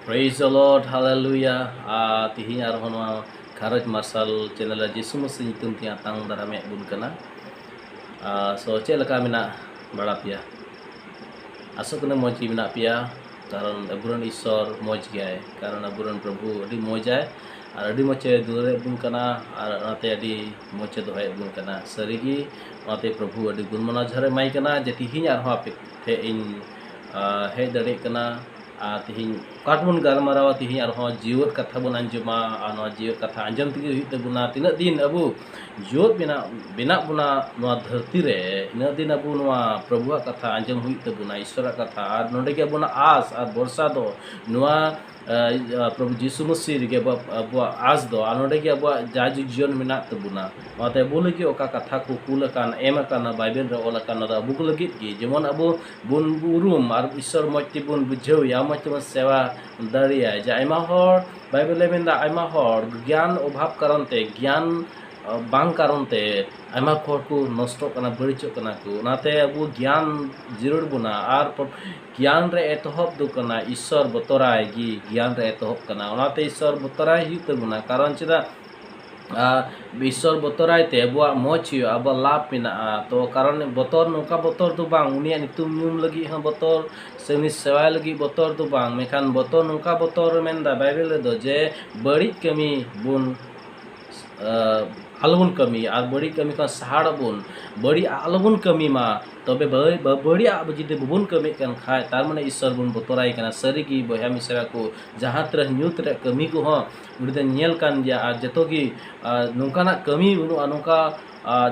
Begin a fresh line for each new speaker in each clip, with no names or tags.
Praise the Lord, Hallelujah. Tihinya arhon wa kharaj marsal channel Jesu Masih nyutum tiang tang darame bun kana. So cek leka mina bala pia. Asok kena moji mina pia karon aburan isor moj gay. Karon aburan Prabhu adi mojai. Adi moche dure bun kana nate adi moche dohai bun kana. Sarigi nate Prabhu adi gun mana jare mai kana jadi hinya arho apik he in he dari kana tihin katmun galmarawa tihin arho jiwat katha bun anjuma ano jiwat katha anjam tigi huit tabuna tina din abu jiwat bina buna noa dharti re ina din abu noa Prabhu katha anjam huit tabuna Ishwara katha ar nonde ke buna as ar borsa do noa Prabhu Jisu Masih ke abu as do ar nonde ke abu jaju jion mina tabuna mate bole ki oka katha ku kulakan emakan Bible re olakan abu ku lagit ki jemon abu bun urum ar Ishwar moti bun bujau ya moti sewa daria ja aima hor Bible le menda aima hor ज्ञान अभाव कारण ते ज्ञान bang karon te aima hor ku nosto kana baricho kana ku nate abu ज्ञान jirur buna ar ज्ञान रे etohop du kana Ishwar botorai gi ज्ञान रे etohop kana onate Ishwar botorai hi buna karon chida Ishwar botorai te abuak moch yu abuak lap mina to karon botor nungka botor tu bang unia nitum nyum lagi ha botor seni sewa lagi botor tu bang mekan botor nungka botor menda Bible do je bari kami bun alabun kami ar bari kami kan sahara bun bari alabun kami ma tobe bari abjide bubun kami kan khai tar mane Ishwar bun botorai kana sarigi boya misra ko jahan terah nyut re kami ko ha udah nyel kan dia jato ki nungka nak kami unu anungka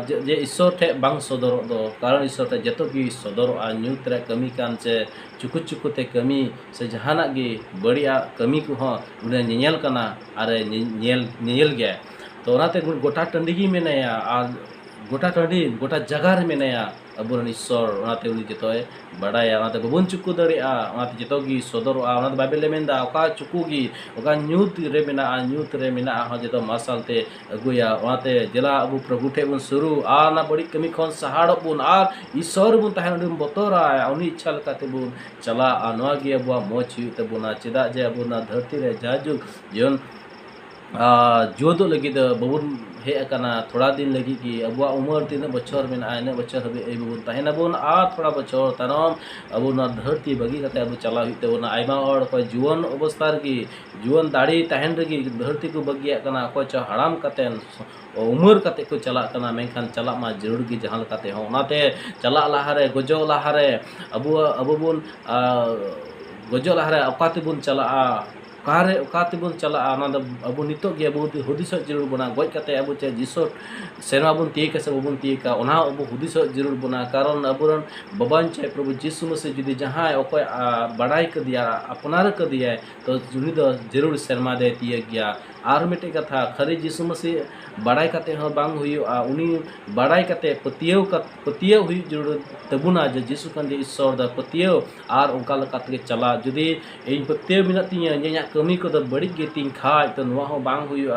je Ishwar te bang sodor do karon Ishwar te jato ki sodor nyut re kami kan se cukup te kami se jahanak gi bari kami ko ha udah nyel kana are nyel ge तो ओनाते गोटा टंडी गी मेनाया और गोटा टंडी गोटा जगह रे मेनाया अबुरन ईश्वर ओनाते उनी जतोय बड़ाया ओनाते बबुन चुकु दरिया ओनाते जतो गी सदर ओनाते बाइबल ले मेंदा ओका चुकु गी ओका न्यूत रे मेना हा जतो मार्शल ते अगुया ओनाते जला अबु प्रभु ठे बुन शुरू ना बड़ी कमी खन सहाड़ बुन आर ईश्वर बुन ताहेन उनी बतोरा उनी इच्छा लकाते बुन चला नवा गी अबुआ मोच हुई तबुना चेदा जे अबुना धरती रे जाजुक जीवन जोदो लगी बबुन हे अकाना थोड़ा दिन लगी कि अबुआ उमर तीन बच्चर में आने बच्चर हबे ए बबुन ताहेना बोन थोड़ा बच्चर तनम अबु ना धरती बगी कते अबु चला हिते बोना आइमा और कोई जुवन अवस्था की जुवन दाड़ी ताहेन रगी धरती को बगी अकाना कोई च हराम कते उमर कते को चला कना मेखान चला मा जरूर की जहां कते हो नाते चला लहारे गजो लहारे अबु बुन गजो लहारे अकाते बुन चला काते बुन चला अबु नितो गे अबु हुदिस जरूर बना गज कते अबु चे जिसो सेना बुन तीका से बबुन तीका ओना अबु हुदिस जरूर बना कारण अबुरन बबान चे प्रभु जिसु मसीह जुदी जहां ओकोय बड़ाई क दिया अपनार क दिया तो जुनी दो जरूर शर्मा दे तिया गया आर मिटे कथा खरी जिसु मसीह बड़ाई कते हो बांग हुयो उनी बड़ाई कते पतियो हुई जरूर तबुना जे जिसु कन जे ईश्वर द पतियो आर उनका लकाते चला जुदी इन पतियो मिना तिया nya kami ko da bari ge ting khai to nuwa ho bang huyu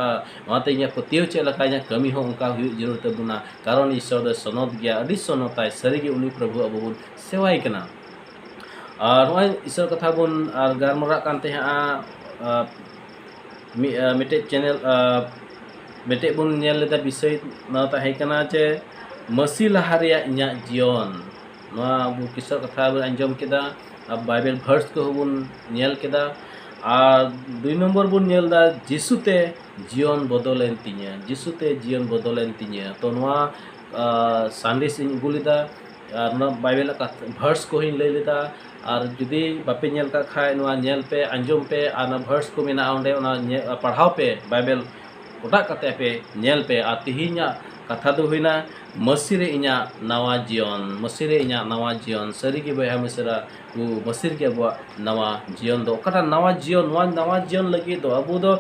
mate nya putiyo che laka nya kami ho unka huyu jarur tabuna karon Ishwar da sonot gya adi sonotai sarigi uni Prabhu abun sewai kana ar noi Ishwar katha bun ar garmora kan te mete channel mete bun nyel leda bisay na ta hai kana che masi laharia nya jion noa bu Ishwar katha bun anjom keda Bible verse ko bun nyel keda আর 2 নম্বর বন নেলদা যিশুতে জীবন বদলেন তিনিয়া যিশুতে জীবন বদলেন তিনিয়া তো নোয়া Sunday's in গুলিদা আর না Bible का verse को हिन ले लेदा আর যদি বাপে নেল का खाय নোয়া नेल पे अंजम पे आना भार्स को मेना ओंडे ओना पढ़ाव पे बाइबल ओटा कते पे नेल पे आ तिहिnya कथा दो हुइना मसीरे इnya nawa jion sari ki boy hamisera ku masir ke bo nawa jion do kata nawa jion lagi do abu do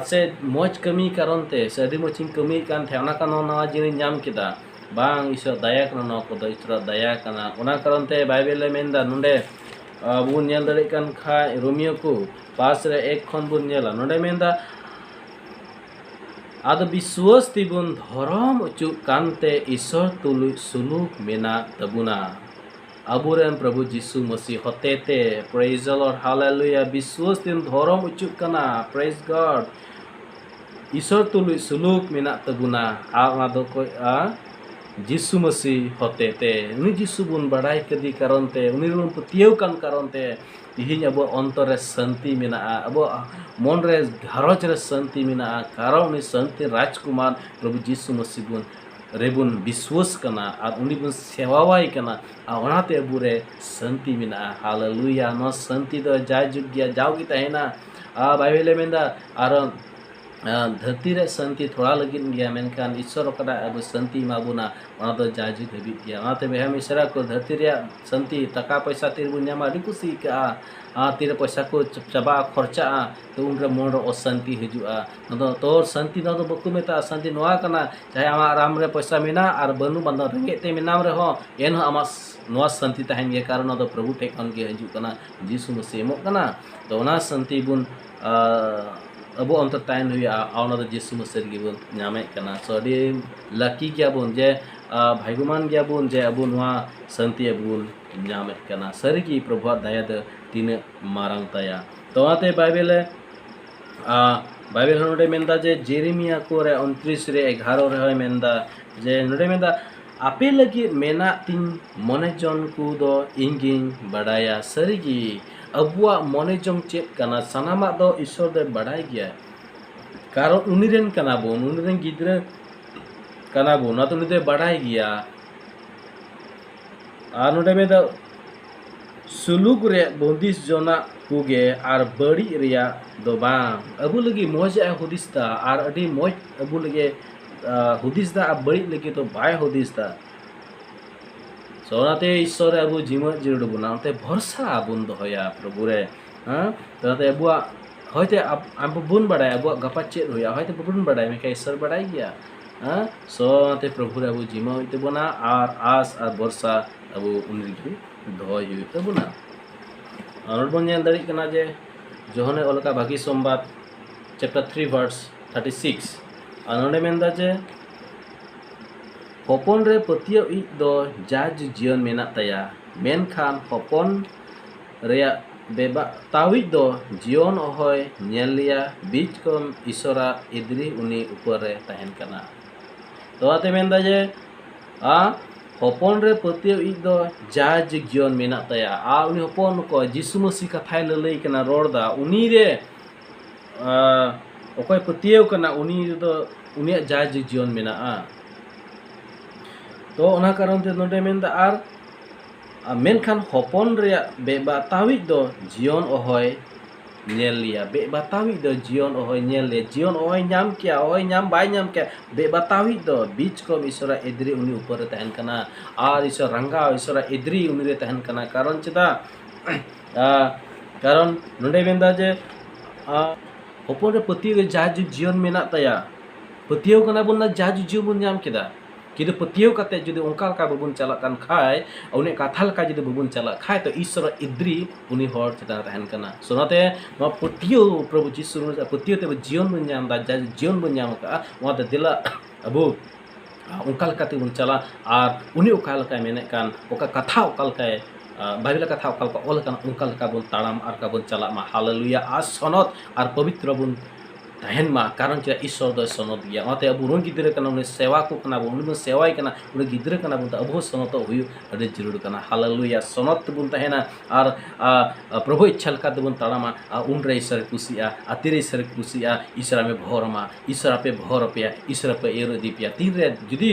se moj kami karon te sari mochin kami kan theona kan nawa jion nyam kita bang Ishwar daya kana no ko do Ishwar daya kana ona karon te bible le menda nunde bu nyel dare kan khai Romeo ku 5 re 1 khon bu nyela nunde menda Ada biswas tibun धर्म उचु कांते ईश्वर तुलु सुलुक मेना तबुना aburen Prabhu Jisu Masih hotete. Praise the Lord, hallelujah. Biswas tin dhorom ucuk kana. Praise God. Isor tului suluk minak tabuna. Ngado ko Jisu Masih hotete. Uni Jisu bun badai kedi karonte. Uni bun putiau kan karonte. Tihinya abo ontore santi mina abo monre gharoj re santi mina karon ni santi rajkumar Prabhu Jisu Masih bun rebun biswas kana ar uni bun sewawai kana onate abure santi mina haleluya no santi do jajugya jauh kita hena Bible menda ar धरती रे संति थोड़ा लगिन गया मेनखान ईश्वर कदा अब संति माबुना वना तो जाजु धबी गया वनाते बेहम ईश्वरा को धरती रे संति टका पैसा तिर बुन्यामा अडी कुसी का तिर पैसा को चबा खर्चा तो उनरे मन रो अशांति हिजुआ न तोर संति न तो बकु मेता संति नोआ कना चाहे आमा राम रे पैसा मेना आर बनु बंद रेंगे ते मेनाम रे हो एन आमा नोआ संति तहन के कारण तो प्रभु टेकन के हिजु कना जीसु मसीह एमो कना तो ओना संति बुन abo अंतर ताइन हुआ आउना तो जीसु मसीह की बुन नामे कना सो अडी लकी क्या बुन जे भाग्यमान क्या बुन जे अबो नोआ संति अबुन नामे कना सरी की प्रभु दया दे तीन मारंग तया तो आते बाइबल नोडे मेंदा जे जेरेमिया को रे 29 रे 11 रे होय मेंदा जे नोडे मेंदा आपे लगी मेना तीन मने जन को दो इंगिंग बड़ाया सरी की अबुआ मने जम चेक कना सनामा दो ईश्वर दे बढ़ाई गया कारण उनिरेन कना बोन उनिरेन गिद्रे कना बोन ना तो उनि दे बढ़ाई गया आर नोडे में द सुलुक रे बंदिश जोना कुगे आर बड़ी रिया दो बांग अबु लगी मोज आ हुदिसता आर अडी मोज अबु लगे हुदिसता आ बड़ी लगे तो बाय हुदिसता सोनाते ईश्वर अबु जीवन जिरुड बुनाते भरसा बुन दोया प्रभु रे तोते अबुआ होयते अब बुन बड़ाय अबुआ गपा चेत होया होयते बुन बड़ाय मेका ईश्वर बड़ाय गया सोनाते प्रभु रे अबु जीवन होयते बना आर आस आर भरसा अबु उनरी दोय होयते बना और बन नेल दाड़ी कना जे जोहने ओलका भागी संवाद चैप्टर 3 वर्स 36 अनोडे मेंदा जे हपन रे पतियो इ दो जाज जीवन मेना तया मेनखान हपन रेया बेबा तावी दो जीवन होय नेलिया बीच कम ईश्वरा इदरी उनी ऊपर रे तहन कना तो आते मेंदा जे हपन रे पतियो इ दो जाज जीवन मेना तया उनी हपन को जीसु मसीह कथाय ललई कना रोडदा उनी रे ओकय पतियो कना उनी दो उनी जाज जीवन मेना तो ओना कारण ते नोडे मेंदा आर मेनखान हपन रे बेबातावी दो जीवन ओहय नेल लिया बेबातावी दो जीवन ओहय नेल ले जीवन ओहय नाम क्या ओहय नाम बाय नाम क्या बेबातावी दो बीच को ईश्वरा इदरी उनी ऊपर रे तहन कना आर ईश्वर रंगा ईश्वरा इदरी उनी रे तहन कना कारण चदा कारण नोडे मेंदा जे हपन रे पति रे जाज जीवन मेना तया पतियो कना बुन जाज जीवन बुन नाम केदा किदु पतियो कते जुदि ओंका का बबुन चला कान खाय उनी काथाल का जुदि बबुन चला खाय तो ईश्वर इद्री उनी होर चता रहन कना सुनाते नो पतियो प्रभु जीसु पतियो ते जीवन बन नाम दा जीवन बन नाम का वते दिला अबु ओंका काते बन चला आर उनी ओका का मेने कान ओका कथा ओका का बाइबल कथा ओका का ओल कान ओंका का बन ताड़ाम आर का बन चला मा हालेलुया आज सनत आर पवित्र बन तहन मा कारण चे ईश्वर दो सनत गया ओते अब उन गिद्रे कना उन सेवा को कना उन सेवाय कना उन गिद्रे कना बुन अबो सनत हुयु अडे जरूर कना हालेलुया सनत बुन तहना आर प्रभु इच्छा का बुन ताड़ामा उन रे ईश्वर खुशिया अतिरे ईश्वर खुशिया ईश्वर में भोरमा ईश्वर पे भोर पे ईश्वर पे एर दीपिया तीन रे जुदी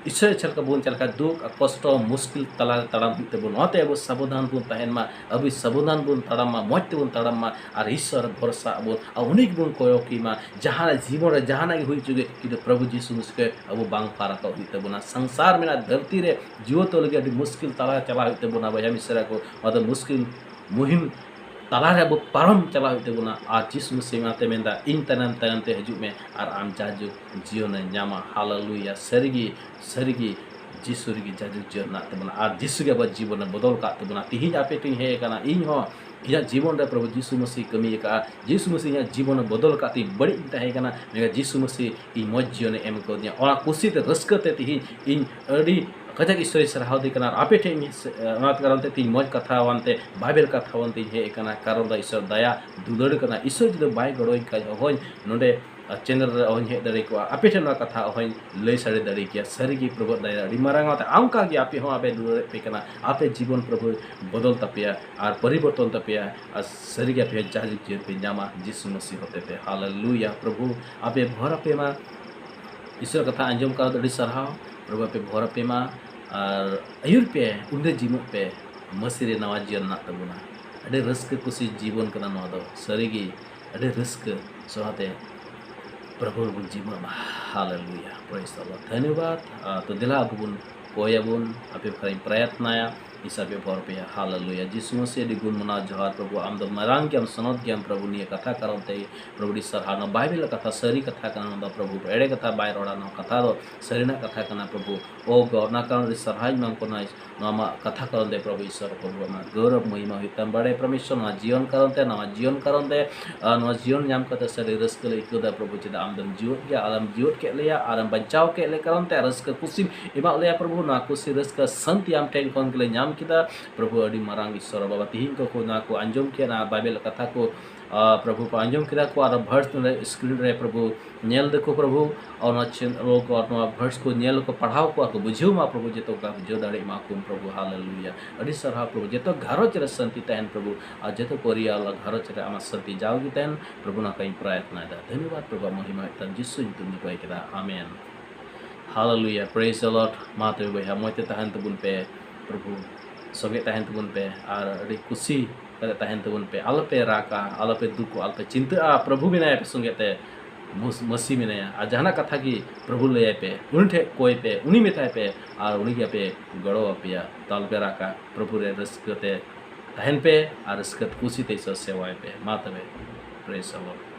ईश्वर चल का बुन चल का दुख कष्ट मुश्किल तला तड़ाम ते बुन होते अब सावधान बुन तहन मा अभी सावधान बुन तड़ाम मा मत बुन तड़ाम मा आर ईश्वर भरोसा बुन उनिक बुन कोयो की मा जहां जीवन रे जहां ना हुई चुके कि प्रभु जीसु मसीह अब बांग पारा का होते बुना संसार में ना धरती रे जीव तो लगे अभी मुश्किल तला चला होते बुना भया ईश्वर को मतलब मुश्किल मुहिम तालारे अब पारम चला होते बुना आर जीसु मसीह माते मेंदा इन तनन तनते हजु में आर आम जाजु जीवन न्यामा हालेलुया सरगी जीसु री जाजु जीवन ना तबना आर जीसु के बाद जीवन बदल का तबना तिहि आपे टिं हे कना इन हो इया जीवन रे प्रभु जीसु मसीह कमी का जीसु मसीह इया जीवन बदल का ती बड़ी तहे कना मेगा जीसु मसीह इ मज जीवन एम को दिया ओना खुशी ते रस्कते तिहि इन अडी kajak issori sarhau di kana ape te ngat karon te tin moj katha wante bible katha wante he kana karon da issor daya dulur kana issor jide bai goroi ka hoin nonde channel re ohon he dari ko ape te na katha ohon lei sare dari kia sarigi prabhu daya adi marang ate angka gi ape ho ape dulur pe kana ape जीवन प्रभु बदल तपिया और परिवर्तन तपिया और शरीर पे जाजिक जीवन पे जामा यीशु मसीह होते पे हालेलुया प्रभु आपे भर पे मा ईश्वर कथा अंजम का दड़ी सरहाव प्रभु पे भर पे मा और अयुर पे उन्हें जीवन पे मसीह नवा जीवन ना तबुना अडे रस्क कुछ जीवन करना नवा दो शरीरी अडे रस्क सोहाते प्रभु जीवन मा हालेलुया प्रेज द लॉर्ड धन्यवाद तो दिला बुन कोयाबुन आपे खरी प्रयत्न या हिसाब भर पे हालेलुया यीशु मसीह दी गुण मना जहार प्रभु आम द मरांग के सनद के प्रभु निये कथा करते प्रभु दी सरहाना बाइबल कथा सरी कथा करना द प्रभु एड़े कथा बाय रोड़ा न कथा रो सरीना कथा करना प्रभु ओ गॉड ना कारण सरहाय मां को नाइस नामा कथा करते प्रभु ईश्वर प्रभु मा गौरव महिमा हितम बड़े परमेश्वर ना जीवन करते ना जीवन करते ना जीवन नाम कथा सरी रस्क ले इकदा प्रभु चिदा आम दम जीवन के आलम जीवन के लिया आलम बचाव के ले करते रस्क खुशी इमा ले प्रभु ना खुशी रस्क संत याम टेन कोन के नाम kita प्रभु अडी marang ईश्वर बाबा तिहिं को ना को अंजम के ना बाइबल कथा को प्रभु को अंजम किदा को और भर्स स्क्रीन रे प्रभु नेल देखो प्रभु और ना लोग और ना भर्स को नेल को पढ़ाओ को बुझियो मा प्रभु जेतो का बुझियो दाड़ी मा को प्रभु हालेलुया अडी सरहा प्रभु जेतो घरो चरे शांति तहन प्रभु आ जेतो परियाल घरो चरे आमा शांति जाओगी तहन प्रभु ना कई प्रयत्न दा धन्यवाद प्रभु महिमा तन जिसु तुम निपाई किदा amen hallelujah praise the Lord माते बया मोते तहन तबुन पे प्रभु सगे तहन तबुन पे और अड़ी खुशी कदे तहन तबुन पे अलपे राका अलपे दुखो अलपे चिंता प्रभु बिना पे संगे ते मसी मिनाया और जहाना कथा की प्रभु ले पे उन ठे कोई पे उनी मेताय पे और उनी के पे गड़ो अपिया तल पे राका प्रभु रे रस्कते तहन पे और रस्कत खुशी ते सेवाय पे मातबे प्रेज द लॉर्ड